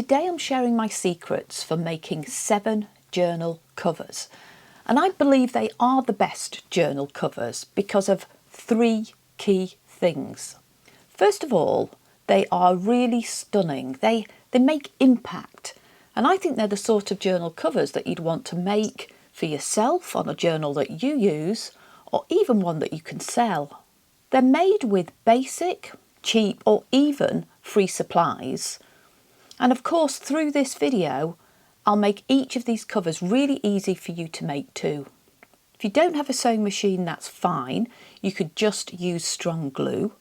today I'm sharing my secrets for making 7 journal covers. And I believe they are the best journal covers because of 3 key things. First of all, they are really stunning. They make impact. And I think they're the sort of journal covers that you'd want to make for yourself on a journal that you use, or even one that you can sell. They're made with basic, cheap, or even free supplies. And of course, through this video, I'll make each of these covers really easy for you to make too. If you don't have a sewing machine, that's fine. You could just use strong glue.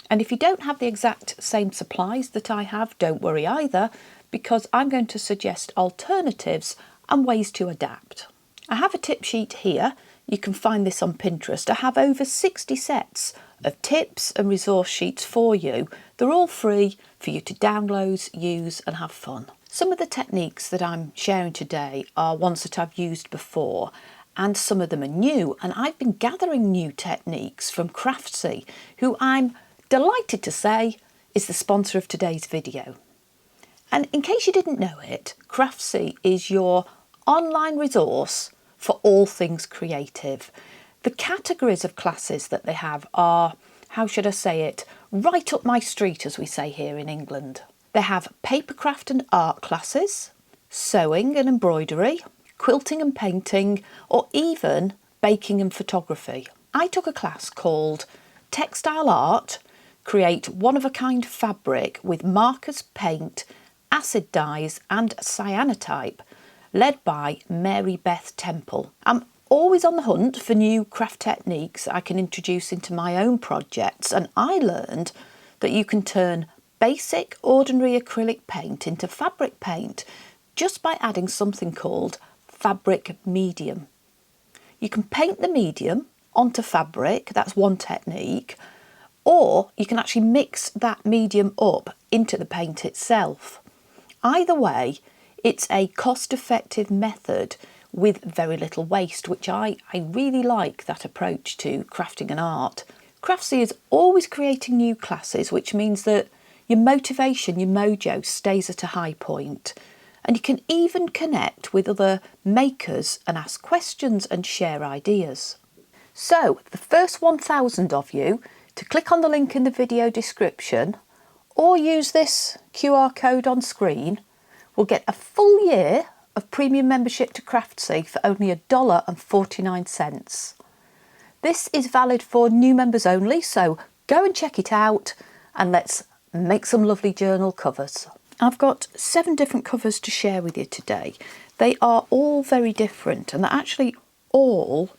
And if you don't have the exact same supplies that I have, don't worry either, because I'm going to suggest alternatives and ways to adapt. I have a tip sheet here. You can find this on Pinterest. I have over 60 sets of tips and resource sheets for you. They're all free for you to download, use and have fun. Some of the techniques that I'm sharing today are ones that I've used before, and some of them are new, and I've been gathering new techniques from Craftsy, who I'm delighted to say is the sponsor of today's video. And in case you didn't know it, Craftsy is your online resource for all things creative. The categories of classes that they have are, how should I say it, right up my street, as we say here in England. They have papercraft and art classes, sewing and embroidery, quilting and painting, or even baking and photography. I took a class called Textile Art, Create One-of-a-Kind Fabric with Markers, Paint, Acid Dyes and Cyanotype, led by Mary Beth Temple. I'm always on the hunt for new craft techniques I can introduce into my own projects, and I learned that you can turn basic ordinary acrylic paint into fabric paint just by adding something called fabric medium. You can paint the medium onto fabric, that's one technique, or you can actually mix that medium up into the paint itself. Either way, it's a cost-effective method with very little waste, which I really like that approach to crafting and art. Craftsy is always creating new classes, which means that your motivation, your mojo stays at a high point. And you can even connect with other makers and ask questions and share ideas. So the first 1,000 of you to click on the link in the video description or use this QR code on screen will get a full year of premium membership to Craftsy for only $1.49. This is valid for new members only, so go and check it out and let's make some lovely journal covers. I've got 7 different covers to share with you today. They are all very different and they're actually all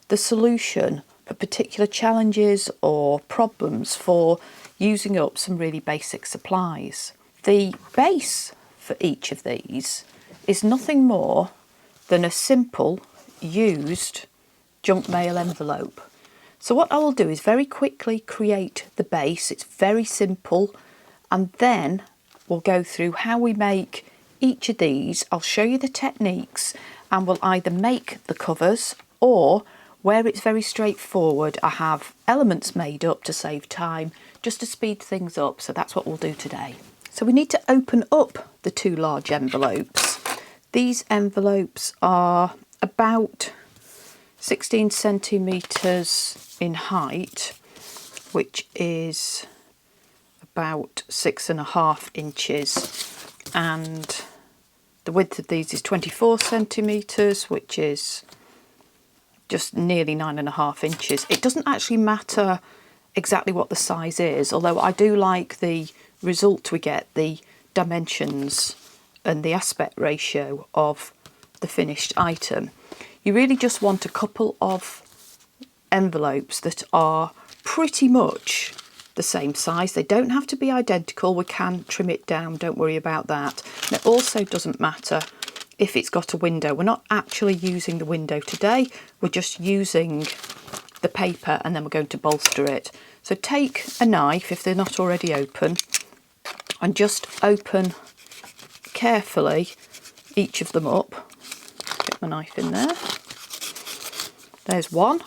the solution for particular challenges or problems for using up some really basic supplies. The base for each of these is nothing more than a simple used junk mail envelope. So what I will do is very quickly create the base. It's very simple, and then we'll go through how we make each of these. I'll show you the techniques and we'll either make the covers, or where it's very straightforward, I have elements made up to save time, just to speed things up. So that's what we'll do today. So we need to open up the 2 large envelopes. These envelopes are about 16 centimetres in height, which is about 6.5 inches, and the width of these is 24 centimetres, which is just nearly 9.5 inches. It doesn't actually matter exactly what the size is, although I do like the result we get, the dimensions and the aspect ratio of the finished item. You really just want a couple of envelopes that are pretty much the same size. They don't have to be identical. We can trim it down, don't worry about that. And it also doesn't matter if it's got a window. We're not actually using the window today, we're just using the paper and then we're going to bolster it. So take a knife, if they're not already open, and just open carefully each of them up. Get my knife in there. There's one.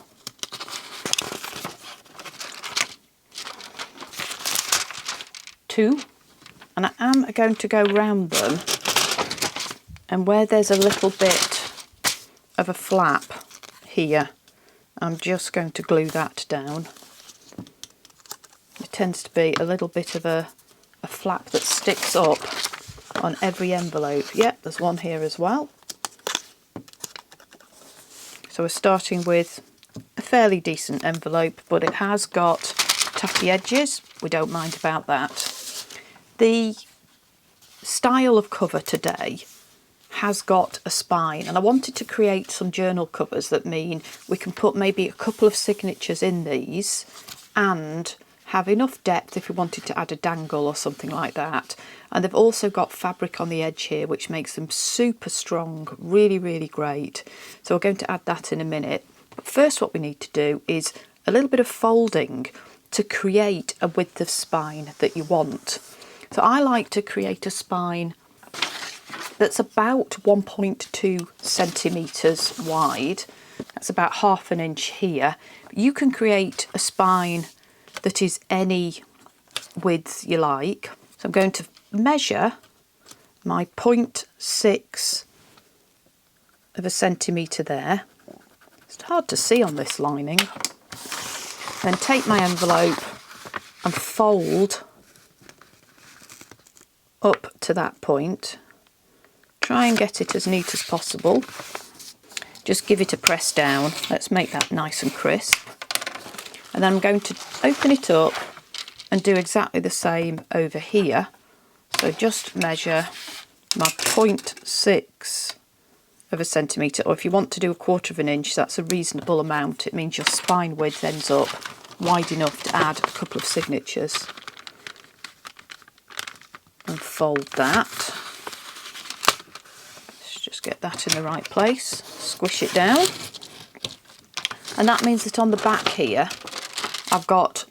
Two. and I am going to go round them, and where there's a little bit of a flap here, I'm just going to glue that down. It tends to be a little bit of a flap that sticks up on every envelope. Yep, there's one here as well. So we're starting with a fairly decent envelope, but it has got tacky edges. We don't mind about that. The style of cover today has got a spine, and I wanted to create some journal covers that mean we can put maybe a couple of signatures in these and have enough depth if we wanted to add a dangle or something like that. And they've also got fabric on the edge here, which makes them super strong, really, really great. So we're going to add that in a minute. But first what we need to do is a little bit of folding to create a width of spine that you want. So I like to create a spine that's about 1.2 centimetres wide. That's about half an inch here. You can create a spine that is any width you like. So I'm going to measure my 0.6 of a centimetre there. It's hard to see on this lining. Then take my envelope and fold up to that point. Try and get it as neat as possible. Just give it a press down. Let's make that nice and crisp. And then I'm going to open it up and do exactly the same over here. So just measure my 0.6 of a centimetre, or if you want to do a 1/4 of an inch, that's a reasonable amount. It means your spine width ends up wide enough to add a couple of signatures. And fold that. Let's just get that in the right place. Squish it down. And that means that on the back here, I've got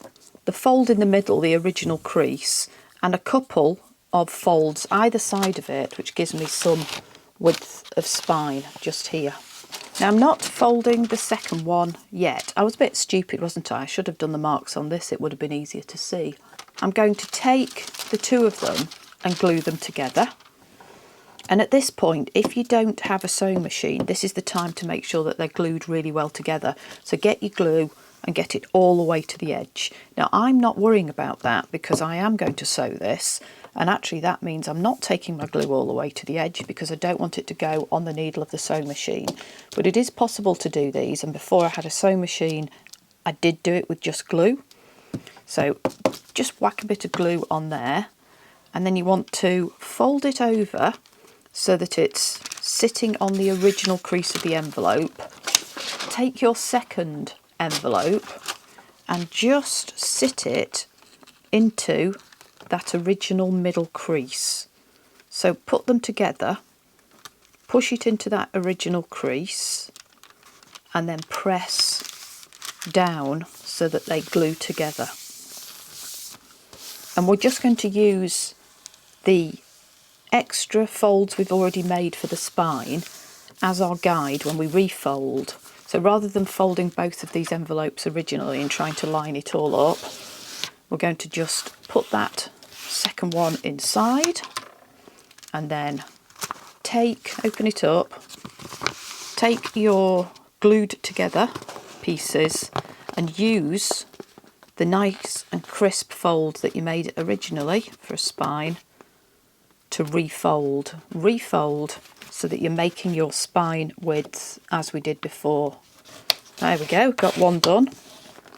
the fold in the middle, the original crease, and a couple of folds either side of it, which gives me some width of spine just here. Now I'm not folding the second one yet. I was a bit stupid, wasn't I? I should have done the marks on this, it would have been easier to see. I'm going to take the two of them and glue them together. And at this point, if you don't have a sewing machine, this is the time to make sure that they're glued really well together. So get your glue and get it all the way to the edge. Now I'm not worrying about that because I am going to sew this, and actually that means I'm not taking my glue all the way to the edge because I don't want it to go on the needle of the sewing machine. But it is possible to do these, and before I had a sewing machine I did do it with just glue. So just whack a bit of glue on there, and then you want to fold it over so that it's sitting on the original crease of the envelope. Take your second envelope and just sit it into that original middle crease. So put them together, push it into that original crease, and then press down so that they glue together. And we're just going to use the extra folds we've already made for the spine as our guide when we refold. So rather than folding both of these envelopes originally and trying to line it all up, we're going to just put that second one inside, and then open it up, take your glued together pieces and use the nice and crisp fold that you made originally for a spine to refold so that you're making your spine width as we did before. There we go, got one done.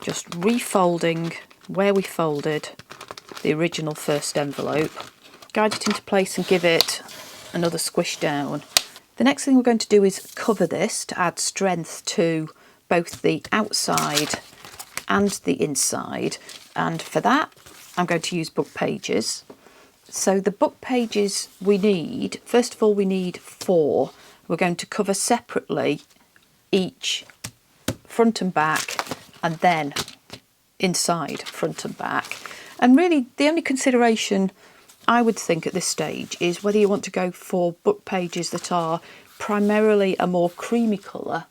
Just refolding where we folded the original first envelope. Guide it into place and give it another squish down. The next thing we're going to do is cover this to add strength to both the outside and the inside, and for that I'm going to use book pages. So the book pages we need, first of all we need 4. We're going to cover separately each front and back, and then inside front and back. And really the only consideration I would think at this stage is whether you want to go for book pages that are primarily a more creamy colour,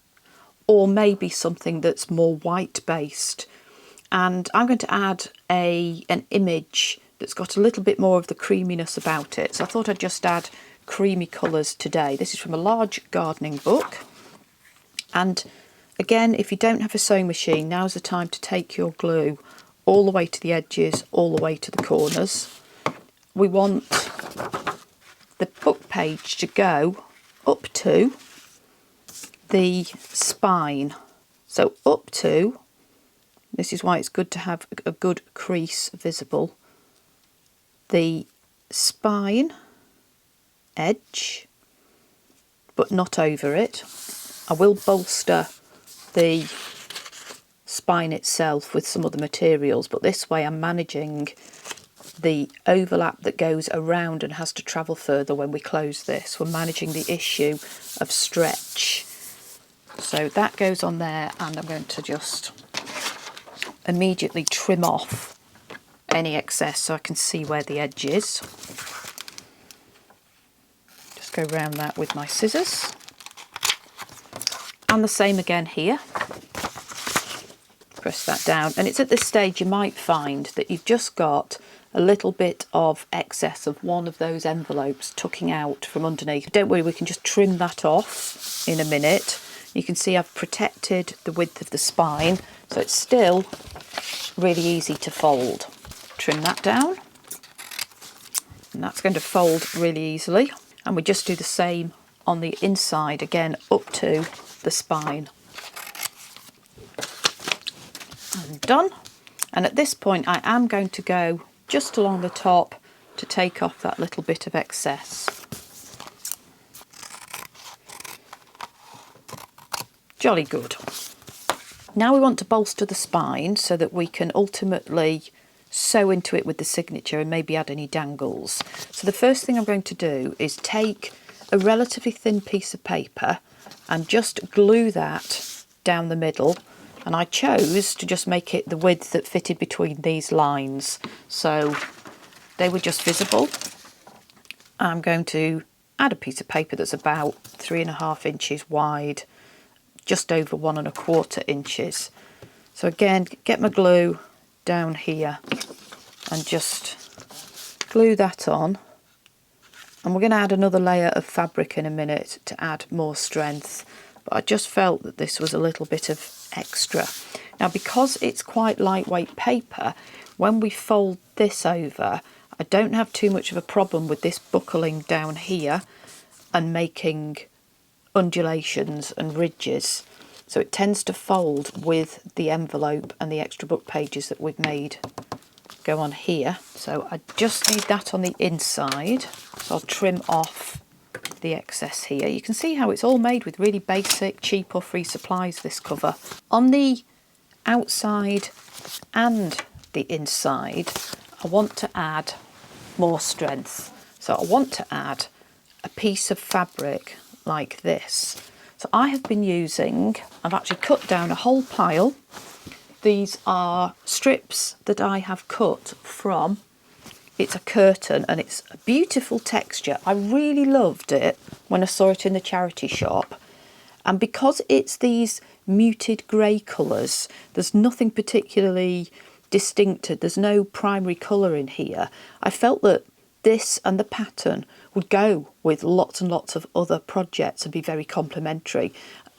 or maybe something that's more white based. And I'm going to add an image that's got a little bit more of the creaminess about it. So I thought I'd just add creamy colours today. This is from a large gardening book. And again, if you don't have a sewing machine, now's the time to take your glue all the way to the edges, all the way to the corners. We want the book page to go up to the spine. So up to, this is why it's good to have a good crease visible, the spine edge, but not over it. I will bolster the spine itself with some other materials, but this way I'm managing the overlap that goes around and has to travel further when we close this. We're managing the issue of stretch. So that goes on there, and I'm going to just immediately trim off any excess so I can see where the edge is. Just go around that with my scissors. And the same again here. Press that down, and it's at this stage you might find that you've just got a little bit of excess of one of those envelopes tucking out from underneath. Don't worry, we can just trim that off in a minute. You can see I've protected the width of the spine, so it's still really easy to fold. Trim that down, and that's going to fold really easily. And we just do the same on the inside, again up to the spine. I'm done. And at this point I am going to go just along the top to take off that little bit of excess. Jolly good. Now we want to bolster the spine so that we can ultimately sew into it with the signature and maybe add any dangles. So the first thing I'm going to do is take a relatively thin piece of paper and just glue that down the middle. And I chose to just make it the width that fitted between these lines, so they were just visible. I'm going to add a piece of paper that's about 3.5 inches wide, just over 1.25 inches. So again, get my glue down here and just glue that on. And we're going to add another layer of fabric in a minute to add more strength. But I just felt that this was a little bit of extra. Now, because it's quite lightweight paper, when we fold this over, I don't have too much of a problem with this buckling down here and making undulations and ridges. So it tends to fold with the envelope and the extra book pages that we've made go on here. So I just need that on the inside. So I'll trim off the excess here. You can see how it's all made with really basic, cheap or free supplies, this cover. On the outside and the inside, I want to add more strength. So I want to add a piece of fabric like this. So I have been using, I've actually cut down a whole pile. These are strips that I have cut from, it's a curtain and it's a beautiful texture. I really loved it when I saw it in the charity shop. And because it's these muted grey colours, there's nothing particularly distinctive, there's no primary colour in here. I felt that this and the pattern would go with lots and lots of other projects and be very complementary.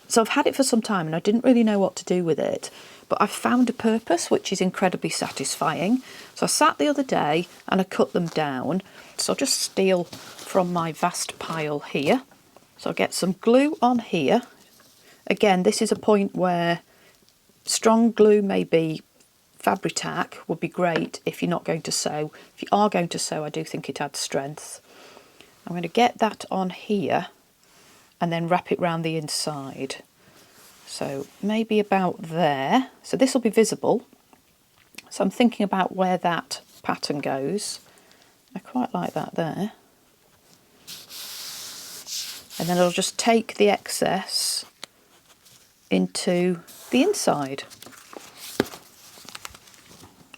So I've had it for some time and I didn't really know what to do with it, but I've found a purpose which is incredibly satisfying. So I sat the other day and I cut them down. So I'll just steal from my vast pile here. So I'll get some glue on here. Again, this is a point where strong glue, maybe Fabri-Tac, would be great if you're not going to sew. If you are going to sew, I do think it adds strength. I'm going to get that on here and then wrap it round the inside. So maybe about there. So this will be visible. So I'm thinking about where that pattern goes. I quite like that there. And then I'll just take the excess into the inside.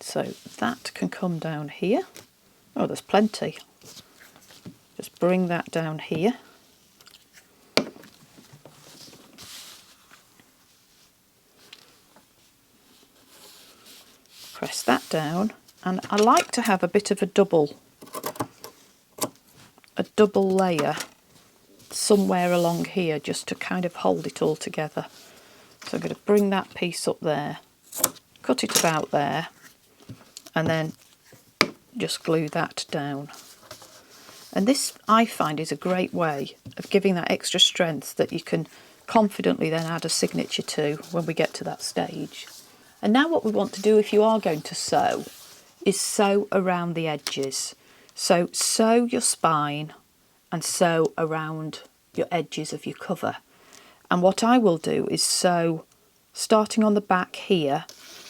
So that can come down here. Oh, there's plenty. Just bring that down here. Press that down And I like to have a bit of a double layer somewhere along here just to kind of hold it all together. So I'm going to bring that piece up there, cut it about there, and then just glue that down. And this, I find, is a great way of giving that extra strength that you can confidently then add a signature to when we get to that stage. And now what we want to do if you are going to sew is sew around the edges. So sew your spine and sew around your edges of your cover. And what I will do is sew, starting on the back here,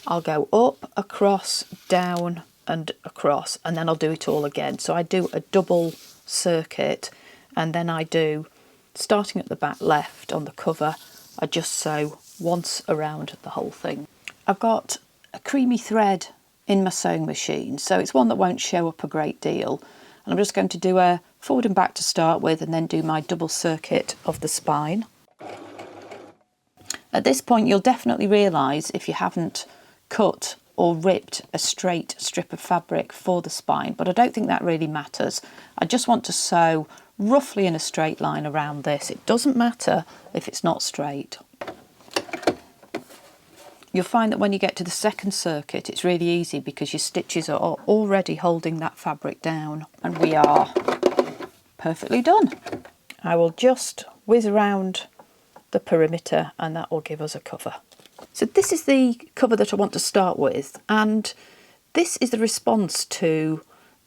I'll go up, across, down and across, and then I'll do it all again. So I do a double circuit, and then I do, starting at the back left on the cover, I just sew once around the whole thing. I've got a creamy thread in my sewing machine, so it's one that won't show up a great deal. And I'm just going to do a forward and back to start with, and then do my double circuit of the spine. At this point, you'll definitely realise if you haven't cut or ripped a straight strip of fabric for the spine, but I don't think that really matters. I just want to sew roughly in a straight line around this. It doesn't matter if it's not straight. You'll find that when you get to the second circuit, it's really easy because your stitches are already holding that fabric down, and we are perfectly done. I will just whiz around the perimeter and that will give us a cover. So this is the cover that I want to start with, and this is the response to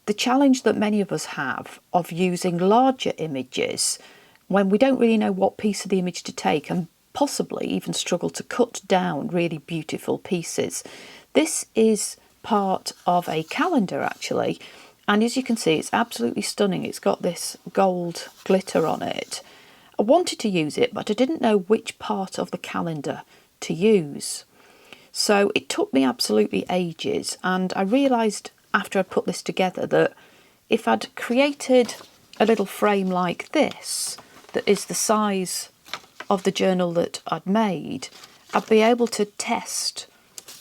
the challenge that many of us have of using larger images when we don't really know what piece of the image to take, and possibly even struggle to cut down really beautiful pieces. This is part of a calendar actually, and as you can see, it's absolutely stunning. It's got this gold glitter on it. I wanted to use it, but I didn't know which part of the calendar to use. So it took me absolutely ages, and I realised after I put this together that if I'd created a little frame like this, that is the size of the journal that I'd made, I'd be able to test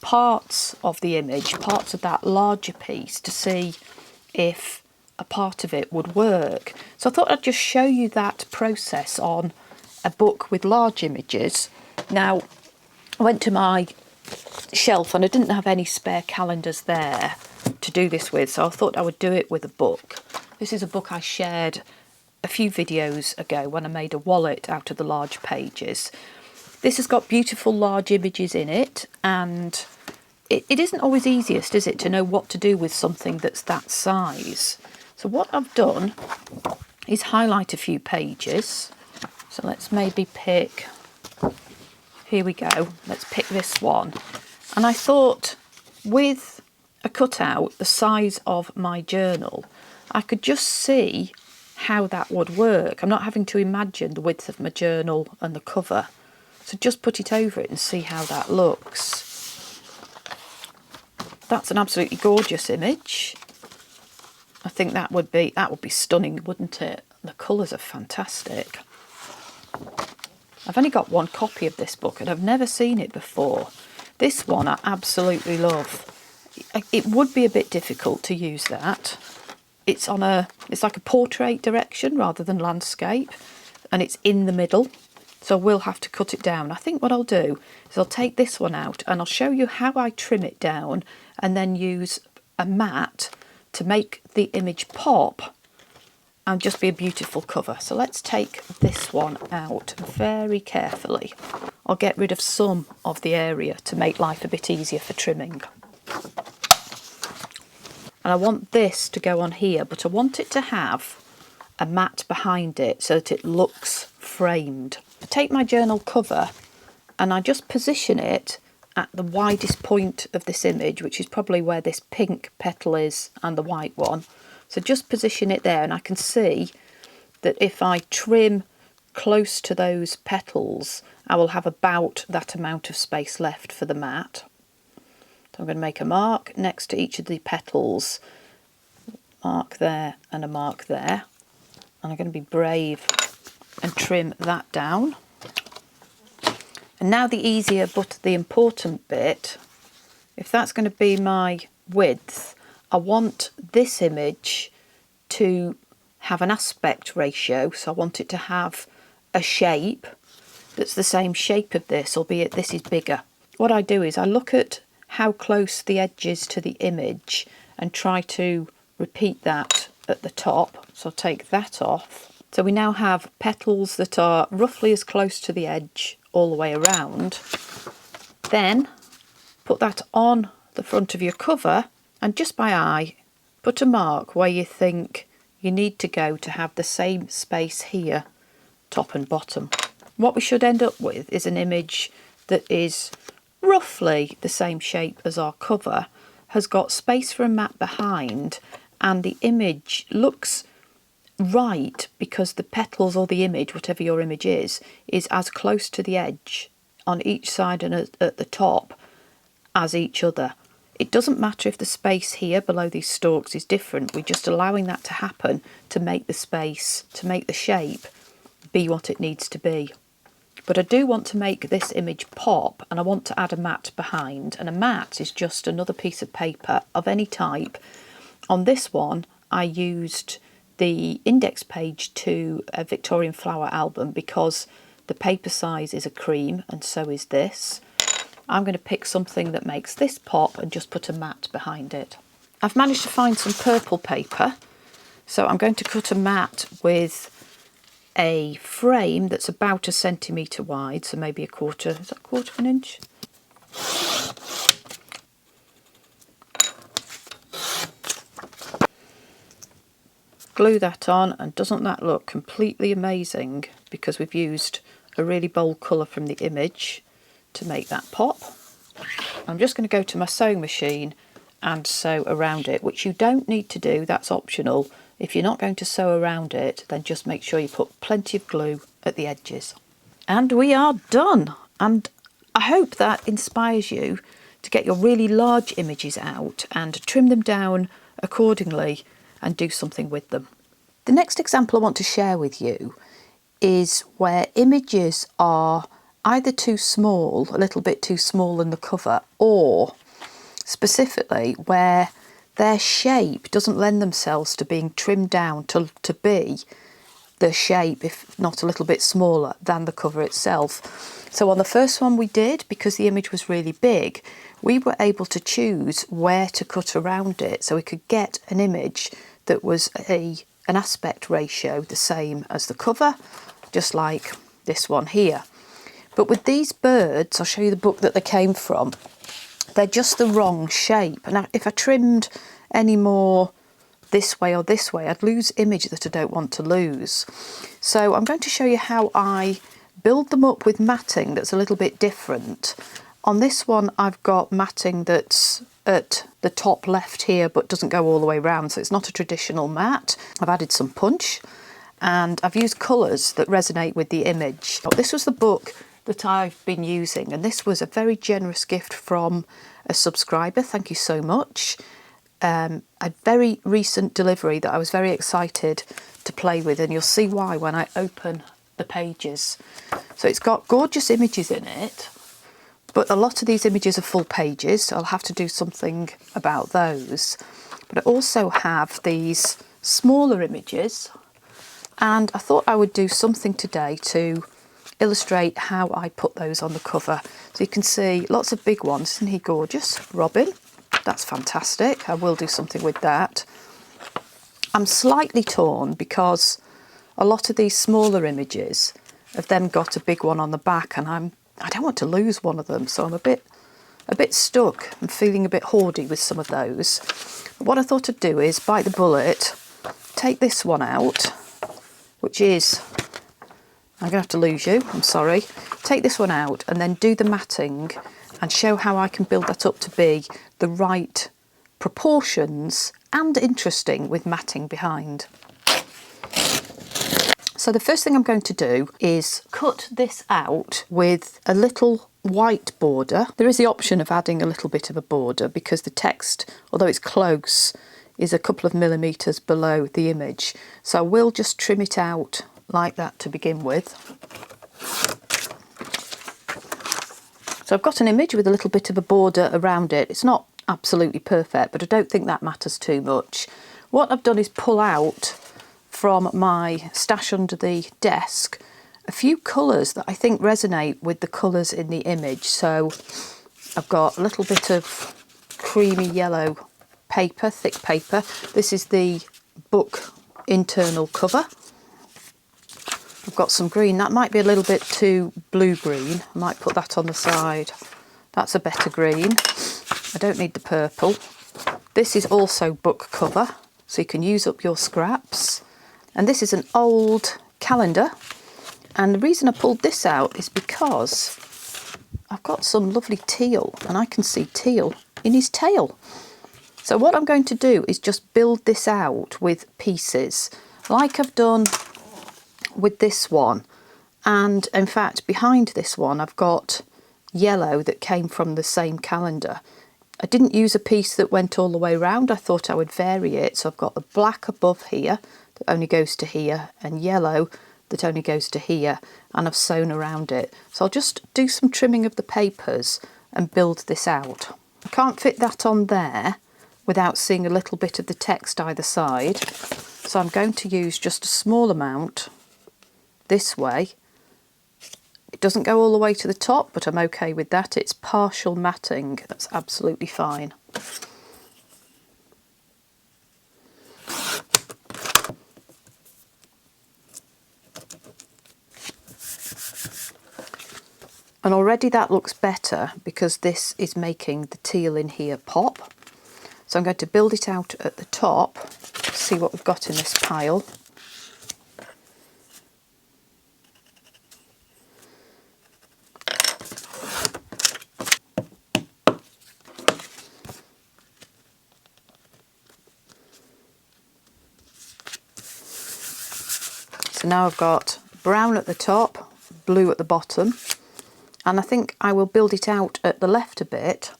parts of the image, parts of that larger piece, to see if a part of it would work. So I thought I'd just show you that process on a book with large images. Now, I went to my shelf and I didn't have any spare calendars there to do this with, so I thought I would do it with a book. This is a book I shared a few videos ago when I made a wallet out of the large pages. This has got beautiful large images in it, and it isn't always easiest, is it, to know what to do with something that's that size. So what I've done is highlight a few pages. So let's maybe pick, here we go, let's pick this one. And I thought with a cutout the size of my journal, I could just see how that would work. I'm not having to imagine the width of my journal and the cover. So just put it over it and see how that looks. That's an absolutely gorgeous image. I think that would be stunning, wouldn't it? The colours are fantastic. I've only got one copy of this book and I've never seen it before. This one I absolutely love. It would be a bit difficult to use that. It's like a portrait direction rather than landscape, and it's in the middle, so we'll have to cut it down. I think what I'll do is I'll take this one out and I'll show you how I trim it down and then use a mat to make the image pop and just be a beautiful cover. So let's take this one out very carefully. I'll get rid of some of the area to make life a bit easier for trimming. And I want this to go on here, but I want it to have a mat behind it so that it looks framed. I take my journal cover and I just position it at the widest point of this image, which is probably where this pink petal is and the white one. So just position it there, and I can see that if I trim close to those petals, I will have about that amount of space left for the mat. So I'm going to make a mark next to each of the petals, mark there and a mark there, and I'm going to be brave and trim that down. And now the easier but the important bit, if that's going to be my width, I want this image to have an aspect ratio, so I want it to have a shape that's the same shape of this, albeit this is bigger. What I do is I look at how close the edge is to the image and try to repeat that at the top. So I'll take that off. So we now have petals that are roughly as close to the edge all the way around. Then put that on the front of your cover and just by eye put a mark where you think you need to go to have the same space here, top and bottom. What we should end up with is an image that is roughly the same shape as our cover, has got space for a mat behind, and the image looks right because the petals or the image, whatever your image is as close to the edge on each side and at the top as each other. It doesn't matter if the space here below these stalks is different, we're just allowing that to happen to make the space, to make the shape be what it needs to be. But I do want to make this image pop, and I want to add a mat behind, and a mat is just another piece of paper of any type. On this one I used the index page to a Victorian flower album because the paper size is a cream and so is this. I'm going to pick something that makes this pop and just put a mat behind it. I've managed to find some purple paper, so I'm going to cut a mat with a frame that's about a centimetre wide, so maybe is that a quarter of an inch? Glue that on, and doesn't that look completely amazing because we've used a really bold colour from the image to make that pop. I'm just going to go to my sewing machine and sew around it, which you don't need to do, that's optional. If you're not going to sew around it, then just make sure you put plenty of glue at the edges. And we are done, and I hope that inspires you to get your really large images out and trim them down accordingly and do something with them. The next example I want to share with you is where images are either too small, a little bit too small in the cover, or specifically where their shape doesn't lend themselves to being trimmed down to be the shape, if not a little bit smaller than the cover itself. So on the first one we did, because the image was really big, we were able to choose where to cut around it so we could get an image that was an aspect ratio the same as the cover, just like this one here. But with these birds, I'll show you the book that they came from, they're just the wrong shape. And if I trimmed any more this way or this way, I'd lose image that I don't want to lose. So I'm going to show you how I build them up with matting that's a little bit different. On this one I've got matting that's at the top left here but doesn't go all the way around, so it's not a traditional mat. I've added some punch and I've used colours that resonate with the image. This was the book that I've been using, and this was a very generous gift from a subscriber, thank you so much. A very recent delivery that I was very excited to play with, and you'll see why when I open the pages. So it's got gorgeous images in it, but a lot of these images are full pages, so I'll have to do something about those. But I also have these smaller images, and I thought I would do something today to illustrate how I put those on the cover. So you can see lots of big ones. Isn't he gorgeous? Robin, that's fantastic. I will do something with that. I'm slightly torn because a lot of these smaller images have then got a big one on the back, and I don't want to lose one of them, so I'm a bit stuck. I'm feeling a bit hoardy with some of those. But what I thought I'd do is bite the bullet, take this one out, which is, I'm going to have to lose you, I'm sorry. Take this one out and then do the matting and show how I can build that up to be the right proportions and interesting with matting behind. So the first thing I'm going to do is cut this out with a little white border. There is the option of adding a little bit of a border because the text, although it's close, is a couple of millimetres below the image. So I will just trim it out like that to begin with. So I've got an image with a little bit of a border around it. It's not absolutely perfect, but I don't think that matters too much. What I've done is pull out from my stash under the desk a few colours that I think resonate with the colours in the image. So I've got a little bit of creamy yellow paper, thick paper. This is the book internal cover. I've got some green. That might be a little bit too blue-green. I might put that on the side. That's a better green. I don't need the purple. This is also book cover, so you can use up your scraps. And this is an old calendar. And the reason I pulled this out is because I've got some lovely teal, and I can see teal in his tail. So what I'm going to do is just build this out with pieces, like I've done with this one. And in fact, behind this one, I've got yellow that came from the same calendar. I didn't use a piece that went all the way around. I thought I would vary it. So I've got the black above here that only goes to here, and yellow that only goes to here, and I've sewn around it. So I'll just do some trimming of the papers and build this out. I can't fit that on there without seeing a little bit of the text either side. So I'm going to use just a small amount this way. It doesn't go all the way to the top, but I'm okay with that. It's partial matting. That's absolutely fine. And already that looks better because this is making the teal in here pop. So I'm going to build it out at the top, see what we've got in this pile. So now I've got brown at the top, blue at the bottom, and I think I will build it out at the left a bit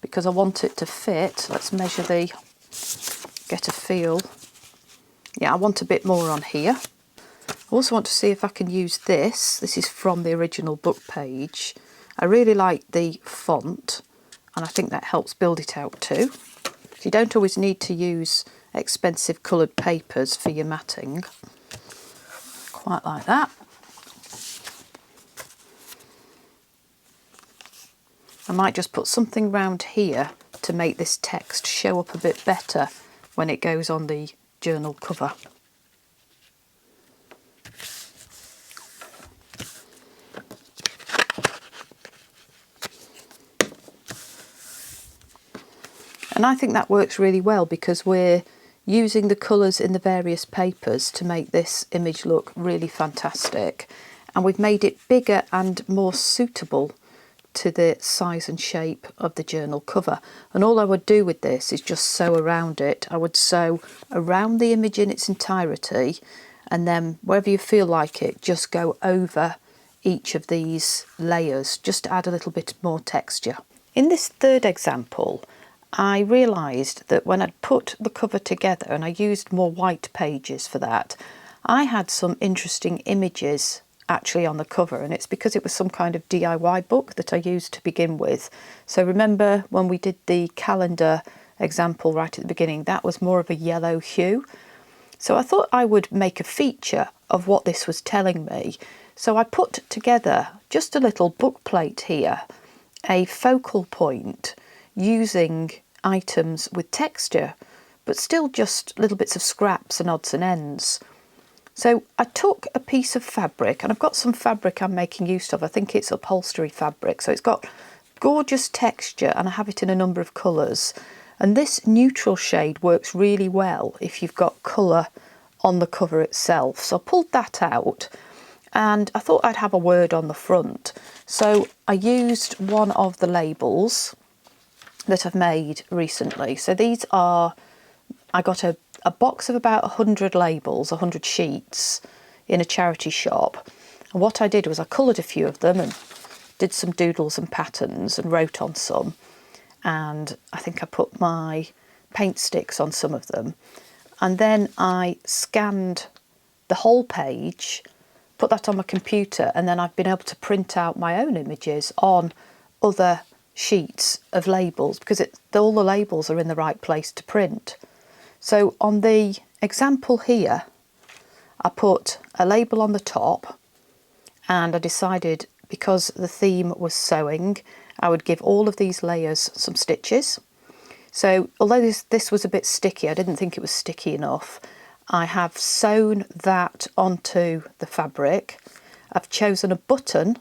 because I want it to fit. Let's measure get a feel. Yeah, I want a bit more on here. I also want to see if I can use this. This is from the original book page. I really like the font, and I think that helps build it out too. So you don't always need to use expensive coloured papers for your matting. Quite like that. I might just put something round here to make this text show up a bit better when it goes on the journal cover. And I think that works really well because we're using the colours in the various papers to make this image look really fantastic, and we've made it bigger and more suitable to the size and shape of the journal cover. And all I would do with this is just sew around it. I would sew around the image in its entirety, and then wherever you feel like it, just go over each of these layers just to add a little bit more texture. In this third example, I realised that when I'd put the cover together, and I used more white pages for that, I had some interesting images actually on the cover, and it's because it was some kind of DIY book that I used to begin with. So remember when we did the calendar example right at the beginning, that was more of a yellow hue. So I thought I would make a feature of what this was telling me. So I put together just a little book plate here, a focal point using items with texture, but still just little bits of scraps and odds and ends. So I took a piece of fabric, and I've got some fabric I'm making use of. I think it's upholstery fabric, so it's got gorgeous texture, and I have it in a number of colours. And this neutral shade works really well if you've got colour on the cover itself. So I pulled that out, and I thought I'd have a word on the front. So I used one of the labels that I've made recently. So these are, I got a box of about 100 labels, 100 sheets in a charity shop. And what I did was I coloured a few of them and did some doodles and patterns and wrote on some. And I think I put my paint sticks on some of them. And then I scanned the whole page, put that on my computer, and then I've been able to print out my own images on other sheets of labels because all the labels are in the right place to print. So on the example here, I put a label on the top, and I decided, because the theme was sewing, I would give all of these layers some stitches. So although this was a bit sticky, I didn't think it was sticky enough, I have sewn that onto the fabric. I've chosen a button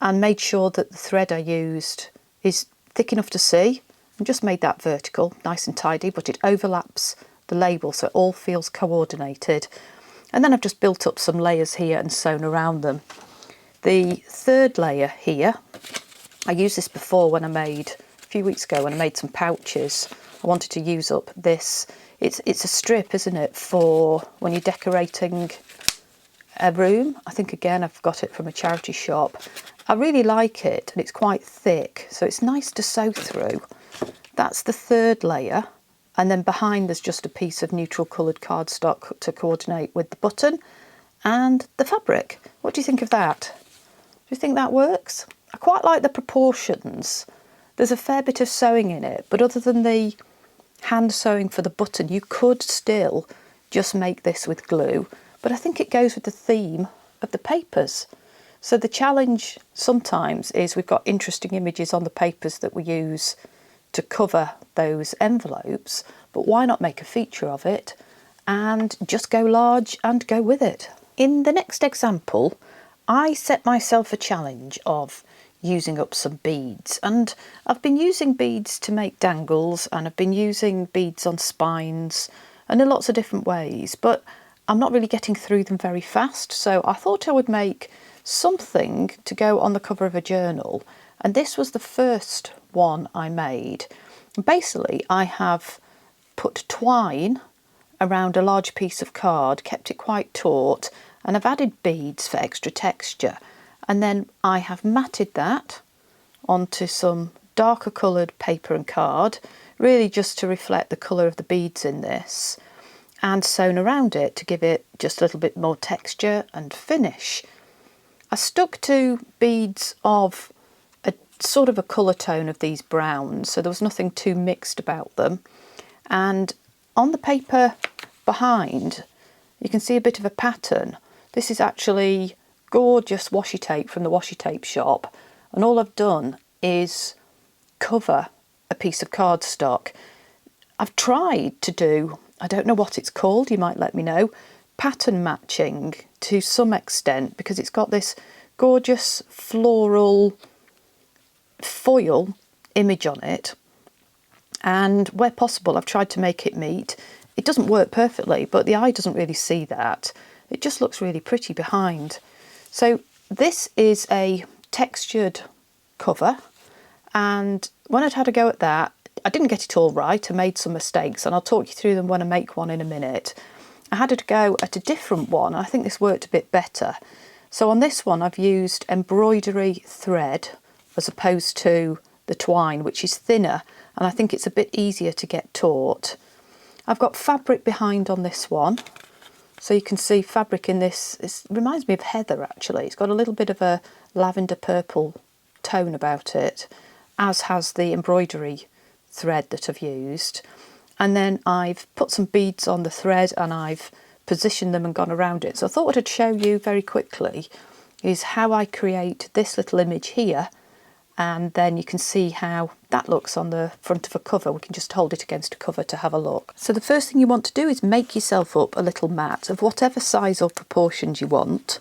and made sure that the thread I used is thick enough to see, and just made that vertical, nice and tidy, but it overlaps the label so it all feels coordinated. And then I've just built up some layers here and sewn around them. The third layer here, I used this before when I made, a few weeks ago when I made some pouches. I wanted to use up this. It's a strip, isn't it, for when you're decorating a room. I think, again, I've got it from a charity shop. I really like it, and it's quite thick, so it's nice to sew through. That's the third layer, and then behind there's just a piece of neutral coloured cardstock to coordinate with the button and the fabric. What do you think of that? Do you think that works? I quite like the proportions. There's a fair bit of sewing in it, but other than the hand sewing for the button, you could still just make this with glue, but I think it goes with the theme of the papers. So the challenge sometimes is we've got interesting images on the papers that we use to cover those envelopes, but why not make a feature of it and just go large and go with it? In the next example, I set myself a challenge of using up some beads, and I've been using beads to make dangles, and I've been using beads on spines and in lots of different ways, but I'm not really getting through them very fast, so I thought I would make something to go on the cover of a journal, and this was the first one I made. Basically, I have put twine around a large piece of card, kept it quite taut, and I've added beads for extra texture, and then I have matted that onto some darker coloured paper and card, really just to reflect the colour of the beads in this, and sewn around it to give it just a little bit more texture and finish. I stuck to beads of a sort of a colour tone of these browns, so there was nothing too mixed about them. And on the paper behind, you can see a bit of a pattern. This is actually gorgeous washi tape from the washi tape shop, and all I've done is cover a piece of cardstock. I've tried to do, I don't know what it's called, you might let me know, pattern matching to some extent, because it's got this gorgeous floral foil image on it, and where possible I've tried to make it meet. It doesn't work perfectly, but the eye doesn't really see that. It just looks really pretty behind. So this is a textured cover, and when I'd had a go at that, I didn't get it all right. I made some mistakes, and I'll talk you through them when I make one in a minute. I had to go at a different one. I think this worked a bit better. So on this one, I've used embroidery thread as opposed to the twine, which is thinner, and I think it's a bit easier to get taut. I've got fabric behind on this one. So you can see fabric in this. It reminds me of heather, actually. It's got a little bit of a lavender purple tone about it, as has the embroidery thread that I've used. And then I've put some beads on the thread and I've positioned them and gone around it. So I thought what I'd show you very quickly is how I create this little image here, and then you can see how that looks on the front of a cover. We can just hold it against a cover to have a look. So the first thing you want to do is make yourself up a little mat of whatever size or proportions you want.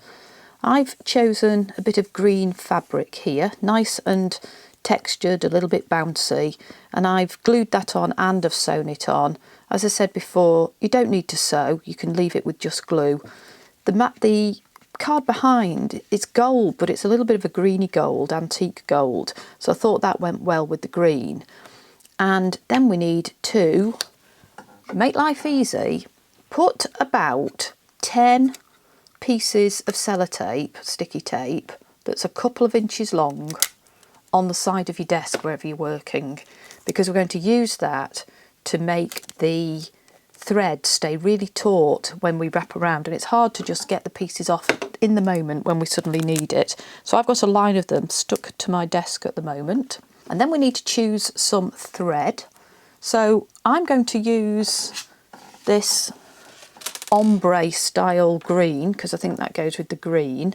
I've chosen a bit of green fabric here, nice and textured, a little bit bouncy, and I've glued that on and I've sewn it on. As I said before, you don't need to sew, you can leave it with just glue. The card behind, it's gold, but it's a little bit of a greeny gold, antique gold, so I thought that went well with the green. And then we need to make life easy, put about 10 pieces of sellotape, sticky tape, that's a couple of inches long, on the side of your desk wherever you're working, because we're going to use that to make the thread stay really taut when we wrap around, and it's hard to just get the pieces off in the moment when we suddenly need it. So I've got a line of them stuck to my desk at the moment. And then we need to choose some thread. So I'm going to use this ombre style green because I think that goes with the green.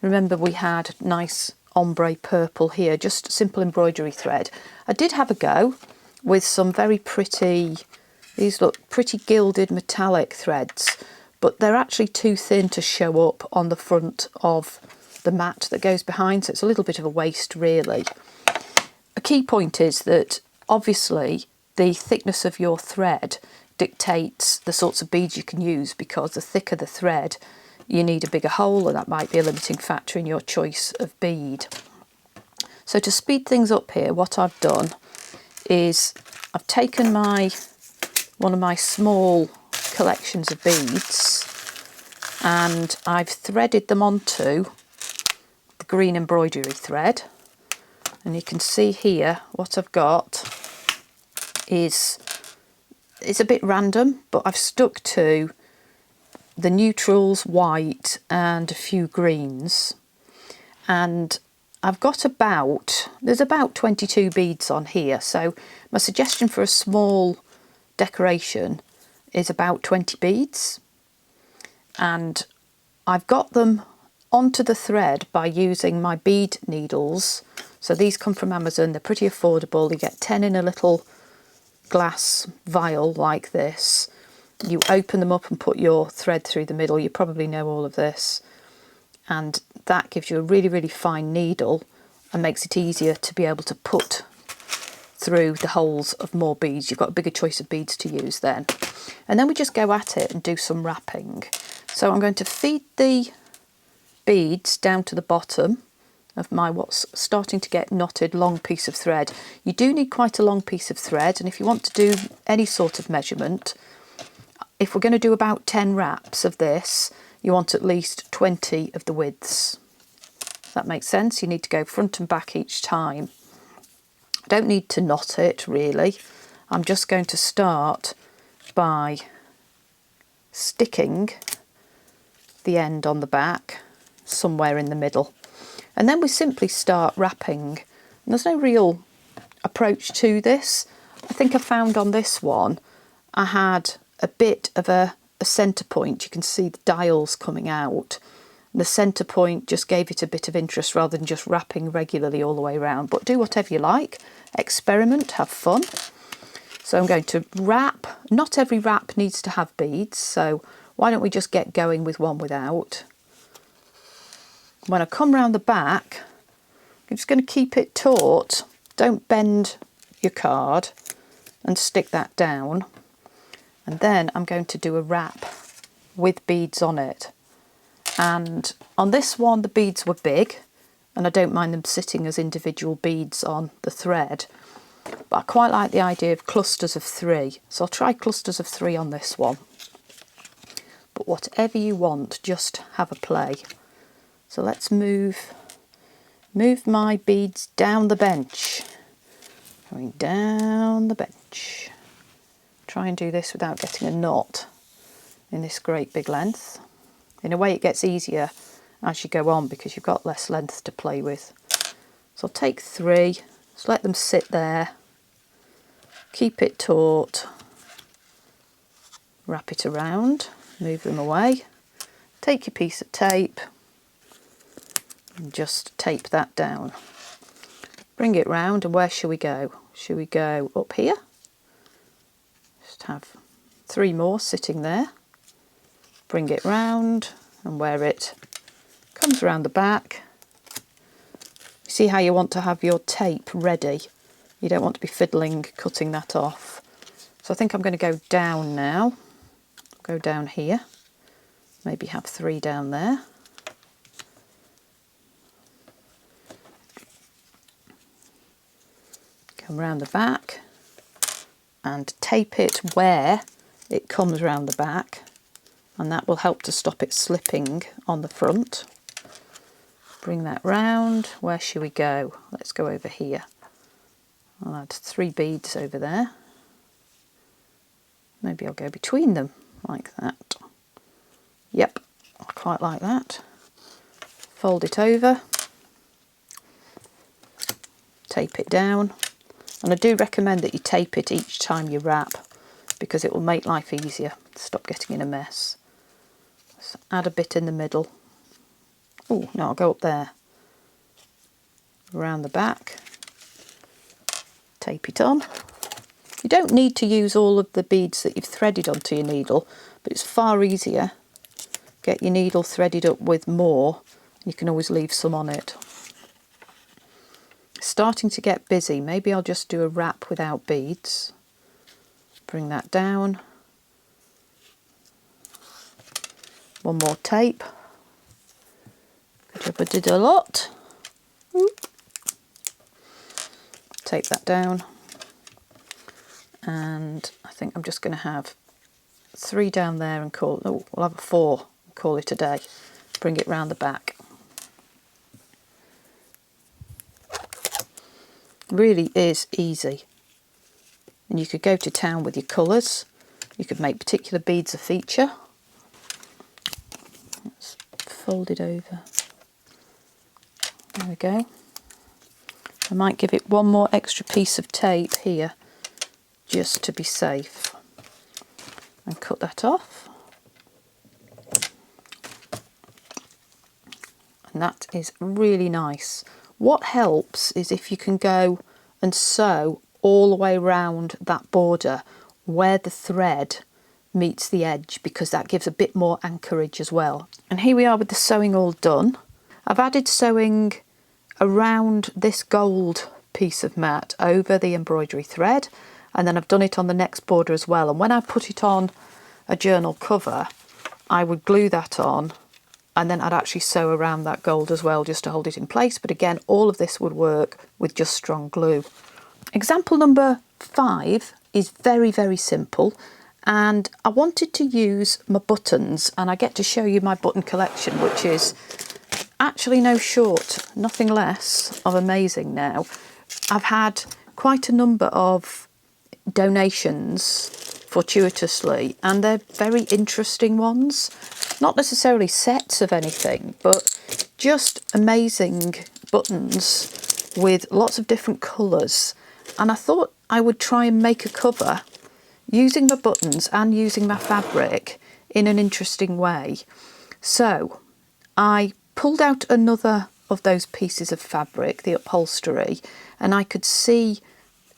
Remember we had nice ombre purple here, just simple embroidery thread. I did have a go with some very pretty, these look pretty gilded metallic threads, but they're actually too thin to show up on the front of the mat that goes behind, so it's a little bit of a waste really. A key point is that obviously the thickness of your thread dictates the sorts of beads you can use, because the thicker the thread you need a bigger hole, and that might be a limiting factor in your choice of bead. So to speed things up here, what I've done is I've taken one of my small collections of beads and I've threaded them onto the green embroidery thread, and you can see here what I've got is, it's a bit random, but I've stuck to the neutrals, white and a few greens, and I've got there's about 22 beads on here, so my suggestion for a small decoration is about 20 beads, and I've got them onto the thread by using my bead needles. So these come from Amazon, they're pretty affordable, you get 10 in a little glass vial like this. You open them up and put your thread through the middle, you probably know all of this, and that gives you a really, really fine needle and makes it easier to be able to put through the holes of more beads. You've got a bigger choice of beads to use then. And then we just go at it and do some wrapping. So I'm going to feed the beads down to the bottom of my what's starting to get knotted long piece of thread. You do need quite a long piece of thread, and if you want to do any sort of measurement, if we're going to do about 10 wraps of this, you want at least 20 of the widths. If that makes sense, you need to go front and back each time. I don't need to knot it really. I'm just going to start by sticking the end on the back somewhere in the middle, and then we simply start wrapping. And there's no real approach to this. I think I found on this one I had a bit of a centre point. You can see the dials coming out. The centre point just gave it a bit of interest rather than just wrapping regularly all the way around. But do whatever you like, experiment, have fun. So I'm going to wrap. Not every wrap needs to have beads, so why don't we just get going with one without. When I come round the back, I'm just going to keep it taut. Don't bend your card, and stick that down. And then I'm going to do a wrap with beads on it. And on this one the beads were big, and I don't mind them sitting as individual beads on the thread, but I quite like the idea of clusters of 3, so I'll try clusters of 3 on this one. But whatever you want, just have a play. So let's move my beads down the bench, going down the bench. Try and do this without getting a knot in this great big length. In a way it gets easier as you go on because you've got less length to play with. So I'll take 3, just let them sit there, keep it taut, wrap it around, move them away, take your piece of tape and just tape that down. Bring it round, and where shall we go? Shall we go up here? Just have 3 more sitting there. Bring it round, and where it comes around the back, see how you want to have your tape ready. You don't want to be fiddling cutting that off. So I think I'm going to go down now. Go down here, maybe have 3 down there. Come round the back and tape it where it comes round the back, and that will help to stop it slipping on the front. Bring that round. Where should we go? Let's go over here. I'll add 3 beads over there. Maybe I'll go between them like that. Yep, I quite like that. Fold it over. tape it down. And I do recommend that you tape it each time you wrap, because it will make life easier, stop getting in a mess. So add a bit in the middle. Oh, no, I'll go up there. Around the back. Tape it on. You don't need to use all of the beads that you've threaded onto your needle, but it's far easier. Get your needle threaded up with more. You can always leave some on it. Starting to get busy. Maybe I'll just do a wrap without beads. Bring that down. One more tape. Good job, I did a lot. Tape that down. And I think I'm just going to have 3 down there and call, oh, we'll have a 4, call it a day. Bring it round the back. Really is easy. And you could go to town with your colours. You could make particular beads a feature. Let's fold it over. There we go. I might give it one more extra piece of tape here, just to be safe. And cut that off. And that is really nice. What helps is if you can go and sew all the way around that border where the thread meets the edge, because that gives a bit more anchorage as well. And here we are with the sewing all done. I've added sewing around this gold piece of mat over the embroidery thread, and then I've done it on the next border as well. And when I put it on a journal cover, I would glue that on, and then I'd actually sew around that gold as well just to hold it in place. But again, all of this would work with just strong glue. Example number 5 is very, very simple, and I wanted to use my buttons, and I get to show you my button collection, which is actually no short, nothing less of amazing now. I've had quite a number of donations fortuitously, and they're very interesting ones. Not necessarily sets of anything, but just amazing buttons with lots of different colours. And I thought I would try and make a cover using the buttons and using my fabric in an interesting way. So I pulled out another of those pieces of fabric, the upholstery, and I could see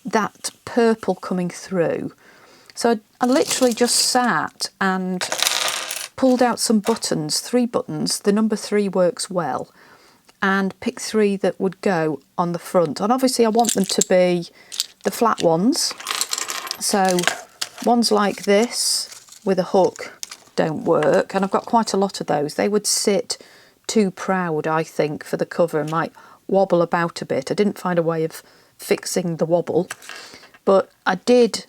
that purple coming through. So I literally just sat and pulled out some buttons, 3 buttons, the number 3 works well, and picked 3 that would go on the front. And obviously I want them to be the flat ones. So ones like this with a hook don't work, and I've got quite a lot of those. They would sit too proud, I think, for the cover and might wobble about a bit. I didn't find a way of fixing the wobble, but I did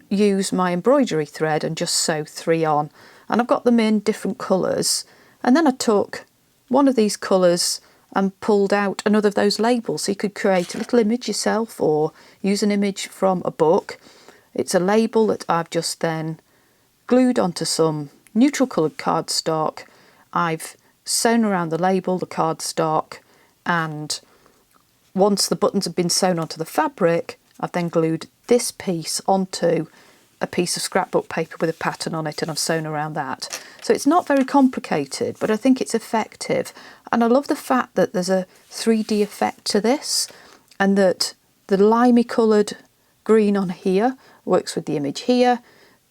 use my embroidery thread and just sew 3 on, and I've got them in different colours. And then I took one of these colours and pulled out another of those labels, so you could create a little image yourself or use an image from a book. It's a label that I've just then glued onto some neutral coloured cardstock. I've sewn around the label, the cardstock, and once the buttons have been sewn onto the fabric, I've then glued this piece onto a piece of scrapbook paper with a pattern on it, and I've sewn around that. So it's not very complicated, but I think it's effective. And I love the fact that there's a 3D effect to this, and that the limey coloured green on here works with the image here.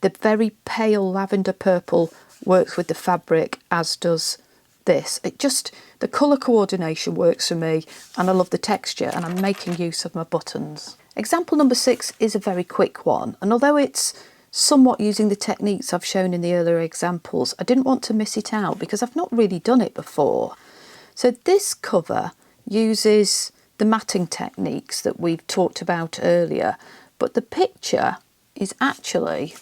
The very pale lavender purple works with the fabric, as does this. It just, the colour coordination works for me, and I love the texture, and I'm making use of my buttons. Example number 6 is a very quick one, and although it's somewhat using the techniques I've shown in the earlier examples, I didn't want to miss it out because I've not really done it before. So this cover uses the matting techniques that we've talked about earlier, but the picture is actually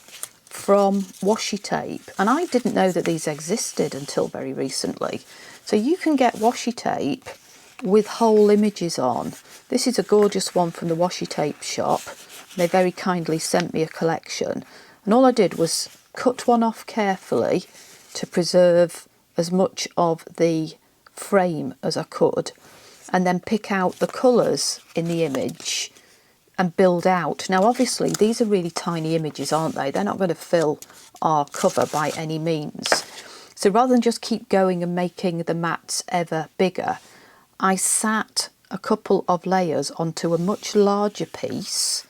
from washi tape, and I didn't know that these existed until very recently. So you can get washi tape with whole images on. This is a gorgeous one from the washi tape shop. They very kindly sent me a collection, and all I did was cut one off carefully to preserve as much of the frame as I could, and then pick out the colours in the image and build out. Now obviously these are really tiny images, aren't they? They're not going to fill our cover by any means. So rather than just keep going and making the mats ever bigger, I sat a couple of layers onto a much larger piece,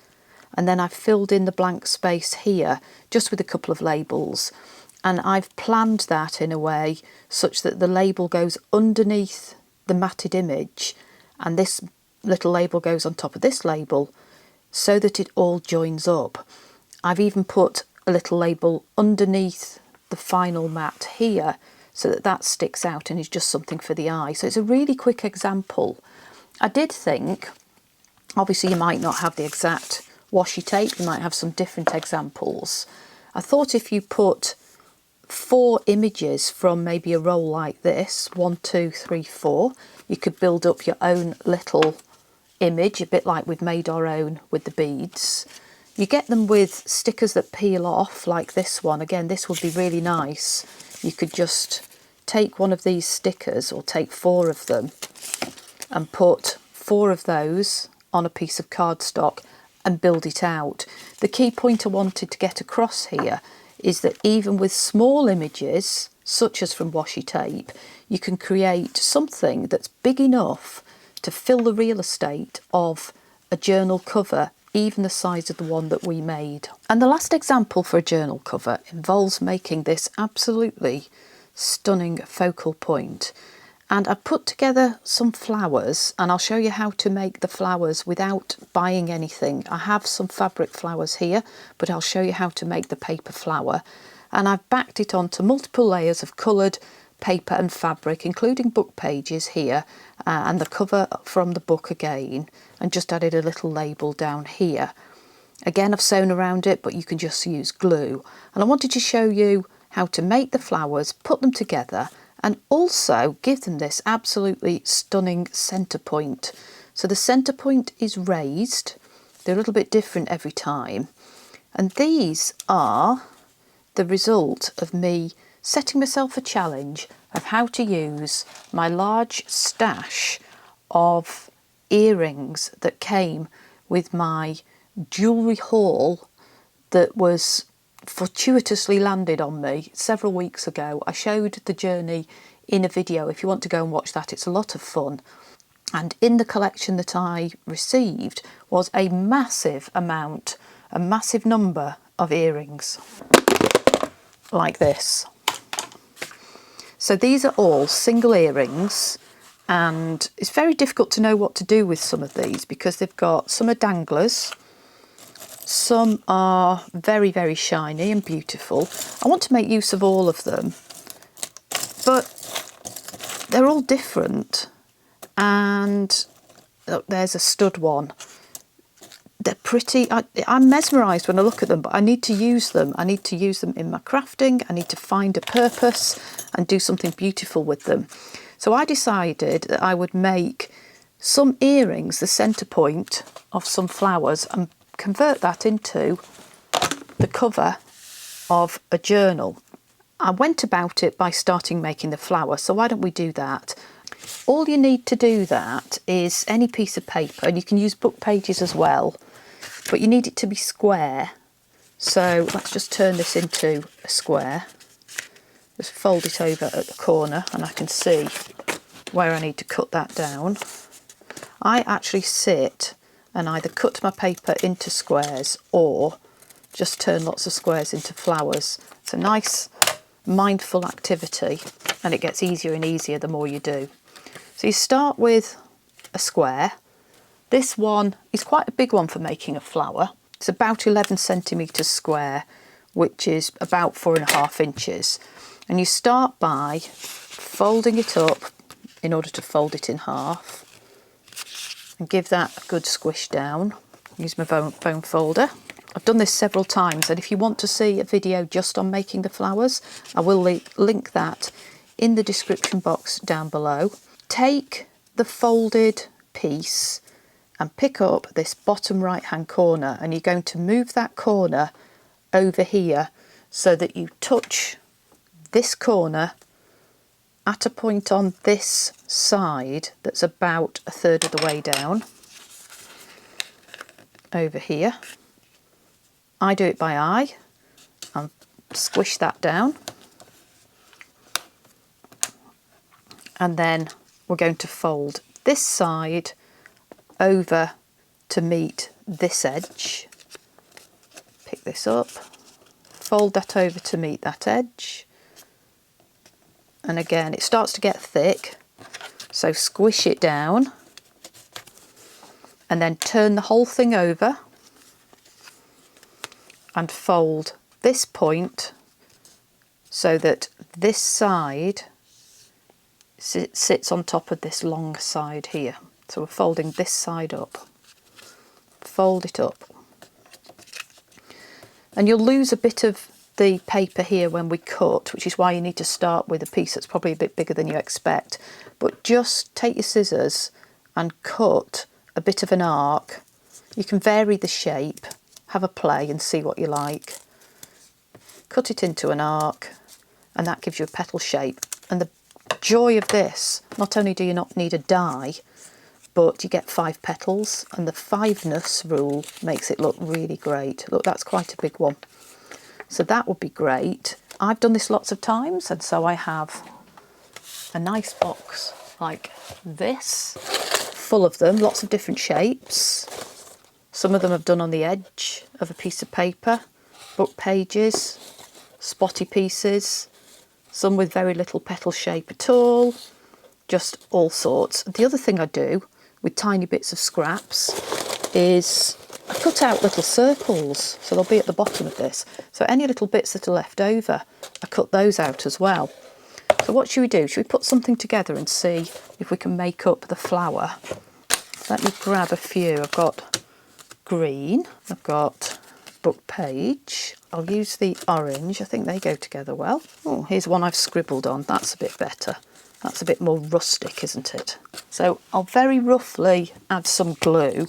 and then I filled in the blank space here just with a couple of labels, and I've planned that in a way such that the label goes underneath the matted image and this little label goes on top of this label so that it all joins up. I've even put a little label underneath the final mat here so that that sticks out and is just something for the eye. So it's a really quick example. I did think, obviously you might not have the exact washi tape, you might have some different examples. I thought if you put 4 images from maybe a roll like this, 1, 2, 3, 4, you could build up your own little image, a bit like we've made our own with the beads. You get them with stickers that peel off, like this one. Again, this would be really nice. You could just take one of these stickers, or take 4 of them, and put 4 of those on a piece of cardstock and build it out. The key point I wanted to get across here is that even with small images, such as from washi tape, you can create something that's big enough to fill the real estate of a journal cover, even the size of the one that we made. And the last example for a journal cover involves making this absolutely stunning focal point. And I put together some flowers, and I'll show you how to make the flowers without buying anything. I have some fabric flowers here, but I'll show you how to make the paper flower. And I've backed it onto multiple layers of coloured paper and fabric, including book pages here, and the cover from the book again, and just added a little label down here. Again, I've sewn around it, but you can just use glue. And I wanted to show you how to make the flowers, put them together, and also give them this absolutely stunning centre point. So the centre point is raised. They're a little bit different every time. And these are the result of me setting myself a challenge of how to use my large stash of earrings that came with my jewellery haul that was fortuitously landed on me several weeks ago. I showed the journey in a video. If you want to go and watch that, it's a lot of fun. And in the collection that I received was a massive amount, a massive number of earrings like this. So these are all single earrings, and it's very difficult to know what to do with some of these because they've got, some are danglers, some are very, very shiny and beautiful. I want to make use of all of them, but they're all different. And look, there's a stud one. They're pretty. I'm mesmerised when I look at them, but I need to use them. I need to use them in my crafting. I need to find a purpose and do something beautiful with them. So I decided that I would make some earrings the centre point of some flowers and convert that into the cover of a journal. I went about it by starting making the flower, so why don't we do that? All you need to do that is any piece of paper, and you can use book pages as well, but you need it to be square. So let's just turn this into a square. Just fold it over at the corner and I can see where I need to cut that down. I actually sit and either cut my paper into squares or just turn lots of squares into flowers. It's a nice mindful activity and it gets easier and easier the more you do. So you start with a square. This one is quite a big one for making a flower. It's about 11 centimetres square, which is about 4.5 inches. And you start by folding it up in order to fold it in half and give that a good squish down. Use my bone folder. I've done this several times, and if you want to see a video just on making the flowers, I will link that in the description box down below. Take the folded piece and pick up this bottom right hand corner, and you're going to move that corner over here so that you touch this corner at a point on this side that's about a third of the way down over here. I do it by eye and squish that down, and then we're going to fold this side over to meet this edge. Pick this up, fold that over to meet that edge, and again it starts to get thick, so squish it down and then turn the whole thing over and fold this point so that this side sits on top of this long side here. So we're folding this side up, fold it up, and you'll lose a bit of the paper here when we cut, which is why you need to start with a piece that's probably a bit bigger than you expect. But just take your scissors and cut a bit of an arc. You can vary the shape, have a play and see what you like. Cut it into an arc, and that gives you a petal shape. And the joy of this, not only do you not need a die, but you get 5 petals, and the 5ness rule makes it look really great. Look, that's quite a big one. So that would be great. I've done this lots of times, and so I have a nice box like this, full of them, lots of different shapes. Some of them I've done on the edge of a piece of paper, book pages, spotty pieces, some with very little petal shape at all, just all sorts. The other thing I do with tiny bits of scraps is I cut out little circles, so they'll be at the bottom of this. So any little bits that are left over, I cut those out as well. So what should we do? Should we put something together and see if we can make up the flower? Let me grab a few. I've got green, I've got book page. I'll use the orange, I think they go together well. Oh, here's one I've scribbled on, that's a bit better. That's a bit more rustic, isn't it? So I'll very roughly add some glue.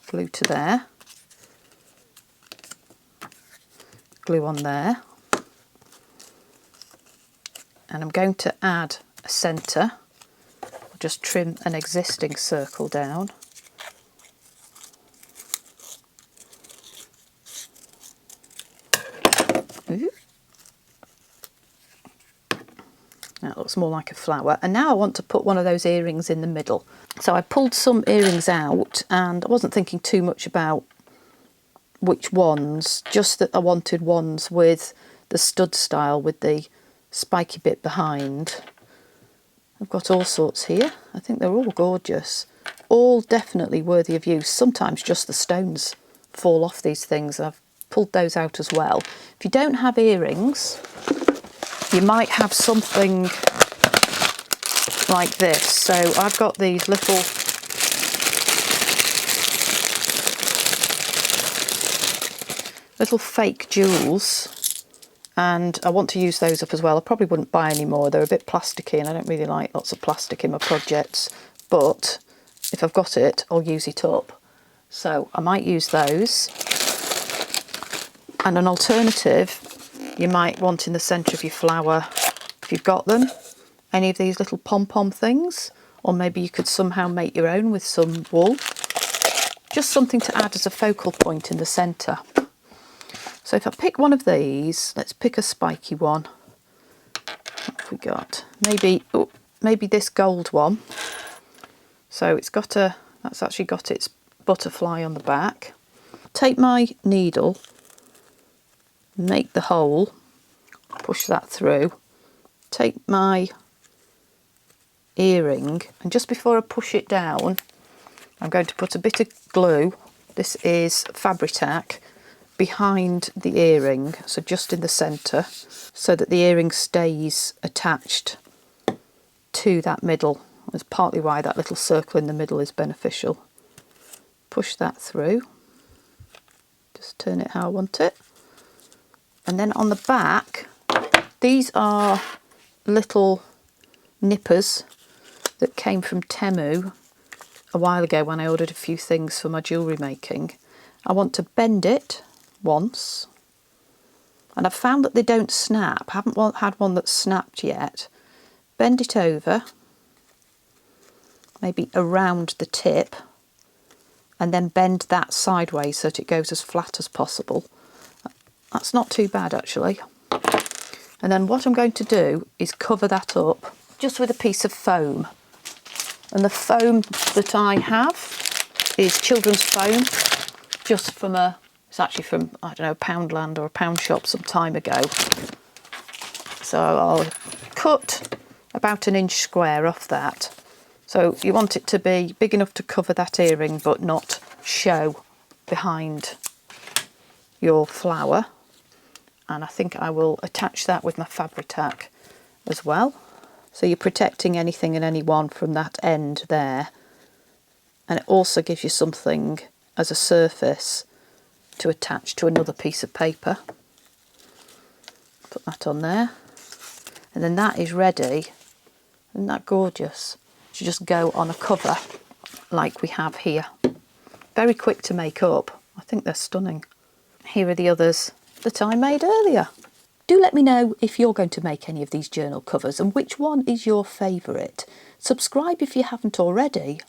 Glue to there. Glue on there. And I'm going to add a centre. I'll just trim an existing circle down. Ooh. That looks more like a flower. And now I want to put one of those earrings in the middle. So I pulled some earrings out, and I wasn't thinking too much about which ones, just that I wanted ones with the stud style with the spiky bit behind. I've got all sorts here. I think they're all gorgeous. All definitely worthy of use. Sometimes just the stones fall off these things. I've pulled those out as well. If you don't have earrings, you might have something like this. So I've got these little fake jewels, and I want to use those up as well. I probably wouldn't buy any more. They're a bit plasticky, and I don't really like lots of plastic in my projects, but if I've got it, I'll use it up. So I might use those. And an alternative you might want in the centre of your flower, if you've got them, any of these little pom-pom things, or maybe you could somehow make your own with some wool. Just something to add as a focal point in the centre. So if I pick one of these, let's pick a spiky one. What have we got? Maybe this gold one. So it's got that's actually got its butterfly on the back. Take my needle, make the hole, push that through, take my earring, and just before I push it down, I'm going to put a bit of glue, this is Fabri-Tac, behind the earring, so just in the centre, so that the earring stays attached to that middle. That's partly why that little circle in the middle is beneficial. Push that through, just turn it how I want it. And then on the back, these are little nippers that came from Temu a while ago when I ordered a few things for my jewellery making. I want to bend it once, and I've found that they don't snap. I haven't had one that's snapped yet. Bend it over, maybe around the tip, and then bend that sideways so that it goes as flat as possible. That's not too bad actually. And then what I'm going to do is cover that up just with a piece of foam. And the foam that I have is children's foam, just from it's actually from, I don't know, Poundland or a pound shop some time ago. So I'll cut about 1 inch square off that. So you want it to be big enough to cover that earring but not show behind your flower. And I think I will attach that with my Fabri-Tac as well. So you're protecting anything and anyone from that end there. And it also gives you something as a surface to attach to another piece of paper. Put that on there. And then that is ready. Isn't that gorgeous? To just go on a cover like we have here. Very quick to make up. I think they're stunning. Here are the others that I made earlier. Do let me know if you're going to make any of these journal covers and which one is your favourite. Subscribe if you haven't already,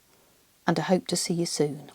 and I hope to see you soon.